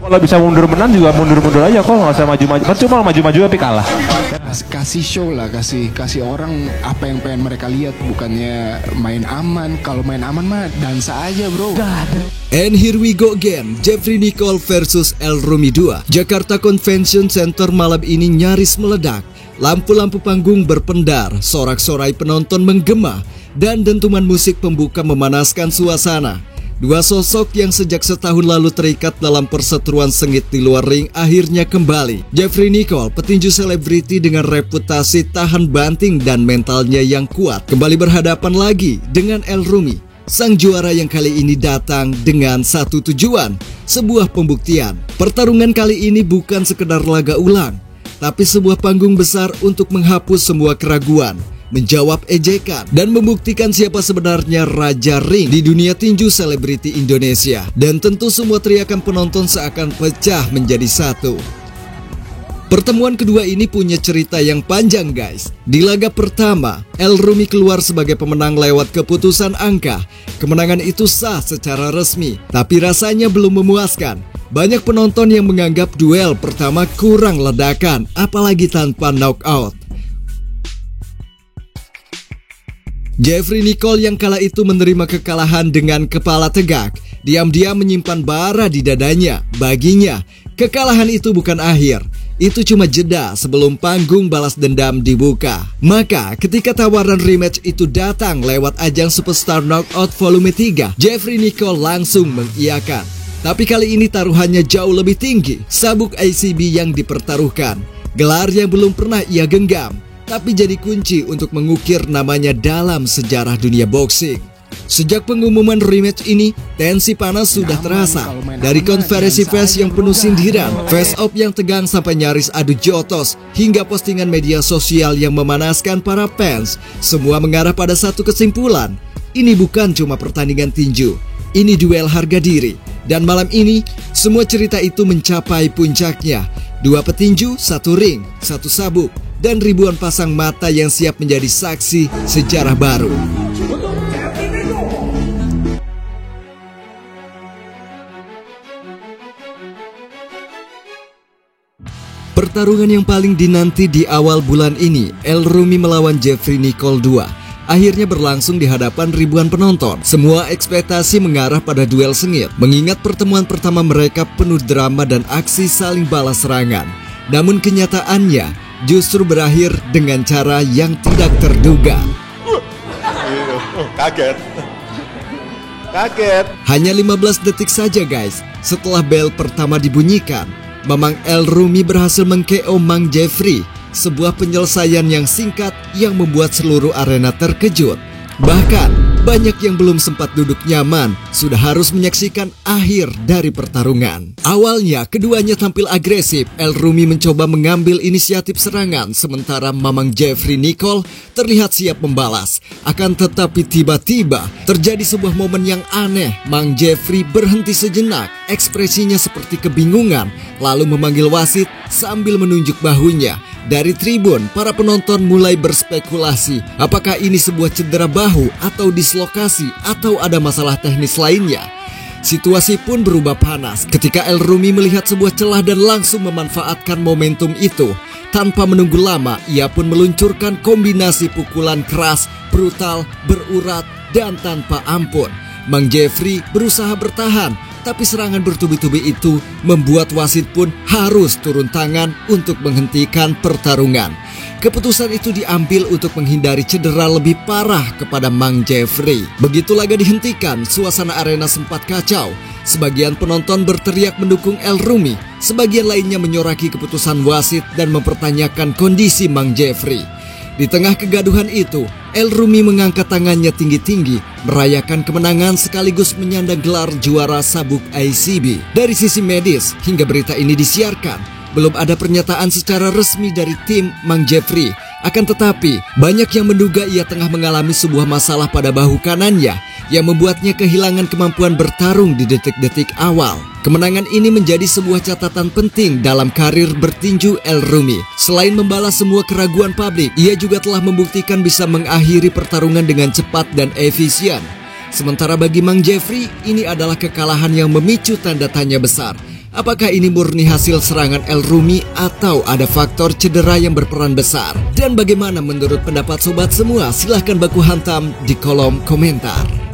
Kalau bisa mundur menang juga mundur aja kok, nggak usah maju-maju. Percuma maju-maju tapi kalah. Kasih show lah, kasih orang apa yang pengen mereka lihat, bukannya main aman. Kalau main aman mah dansa aja bro. And here we go again, Jeffrey Nicole versus El Rumi 2. Jakarta Convention Center malam ini nyaris meledak. Lampu-lampu panggung berpendar, sorak-sorai penonton menggema, dan dentuman musik pembuka memanaskan suasana. Dua sosok yang sejak setahun lalu terikat dalam perseteruan sengit di luar ring akhirnya kembali. Jeffrey Nicole, petinju selebriti dengan reputasi tahan banting dan mentalnya yang kuat, kembali berhadapan lagi dengan El Rumi, sang juara yang kali ini datang dengan satu tujuan, sebuah pembuktian. Pertarungan kali ini bukan sekedar laga ulang, tapi sebuah panggung besar untuk menghapus semua keraguan, menjawab ejekan, dan membuktikan siapa sebenarnya raja ring di dunia tinju selebriti Indonesia. Dan tentu semua teriakan penonton seakan pecah menjadi satu. Pertemuan kedua ini punya cerita yang panjang guys. Di laga pertama, El Rumi keluar sebagai pemenang lewat keputusan angka. Kemenangan itu sah secara resmi, tapi rasanya belum memuaskan. Banyak penonton yang menganggap duel pertama kurang ledakan, apalagi tanpa knockout. Jeffrey Nicole yang kala itu menerima kekalahan dengan kepala tegak, diam-diam menyimpan bara di dadanya. Baginya, kekalahan itu bukan akhir, itu cuma jeda sebelum panggung balas dendam dibuka. Maka ketika tawaran rematch itu datang lewat ajang Superstar Knockout Volume 3, Jeffrey Nicole langsung mengiyakan. Tapi kali ini taruhannya jauh lebih tinggi, sabuk ICB yang dipertaruhkan, gelar yang belum pernah ia genggam, tapi jadi kunci untuk mengukir namanya dalam sejarah dunia boxing. Sejak pengumuman rematch ini, tensi panas sudah terasa. Dari konferensi pers yang penuh sindiran, face off yang tegang sampai nyaris adu jotos, hingga postingan media sosial yang memanaskan para fans, semua mengarah pada satu kesimpulan. Ini bukan cuma pertandingan tinju, ini duel harga diri. Dan malam ini, semua cerita itu mencapai puncaknya. Dua petinju, satu ring, satu sabuk, dan ribuan pasang mata yang siap menjadi saksi sejarah baru. Pertarungan yang paling dinanti di awal bulan ini, El Rumi melawan Jeffrey Nicole 2, akhirnya berlangsung di hadapan ribuan penonton. Semua ekspektasi mengarah pada duel sengit, mengingat pertemuan pertama mereka penuh drama dan aksi saling balas serangan. Namun kenyataannya justru berakhir dengan cara yang tidak terduga. Kaget. Hanya 15 detik saja guys, setelah bel pertama dibunyikan, Mamang El Rumi berhasil meng-KO Mang Jeffrey. Sebuah penyelesaian yang singkat yang membuat seluruh arena terkejut. Bahkan, banyak yang belum sempat duduk nyaman sudah harus menyaksikan akhir dari pertarungan. Awalnya, keduanya tampil agresif. El Rumi mencoba mengambil inisiatif serangan, sementara Mamang Jeffrey Nicole terlihat siap membalas. Akan tetapi tiba-tiba, terjadi sebuah momen yang aneh. Mang Jeffrey berhenti sejenak, ekspresinya seperti kebingungan, lalu memanggil wasit sambil menunjuk bahunya. Dari tribun, para penonton mulai berspekulasi apakah ini sebuah cedera bahu atau dislokasi atau ada masalah teknis lainnya. Situasi pun berubah panas ketika El Rumi melihat sebuah celah dan langsung memanfaatkan momentum itu. Tanpa menunggu lama, ia pun meluncurkan kombinasi pukulan keras, brutal, berurat, dan tanpa ampun. Mang Jeffrey berusaha bertahan, tapi serangan bertubi-tubi itu membuat wasit pun harus turun tangan untuk menghentikan pertarungan. Keputusan itu diambil untuk menghindari cedera lebih parah kepada Mang Jeffrey. Begitu laga dihentikan, suasana arena sempat kacau. Sebagian penonton berteriak mendukung El Rumi, sebagian lainnya menyoraki keputusan wasit dan mempertanyakan kondisi Mang Jeffrey. Di tengah kegaduhan itu, El Rumi mengangkat tangannya tinggi-tinggi, merayakan kemenangan sekaligus menyandang gelar juara sabuk ICB. Dari sisi medis, hingga berita ini disiarkan, belum ada pernyataan secara resmi dari tim Mang Jeffrey. Akan tetapi, banyak yang menduga ia tengah mengalami sebuah masalah pada bahu kanannya yang membuatnya kehilangan kemampuan bertarung di detik-detik awal. Kemenangan ini menjadi sebuah catatan penting dalam karir bertinju El Rumi. Selain membalas semua keraguan publik, ia juga telah membuktikan bisa mengakhiri pertarungan dengan cepat dan efisien. Sementara bagi Mang Jeffrey, ini adalah kekalahan yang memicu tanda tanya besar. Apakah ini murni hasil serangan El Rumi atau ada faktor cedera yang berperan besar? Dan bagaimana menurut pendapat sobat semua? Silahkan baku hantam di kolom komentar.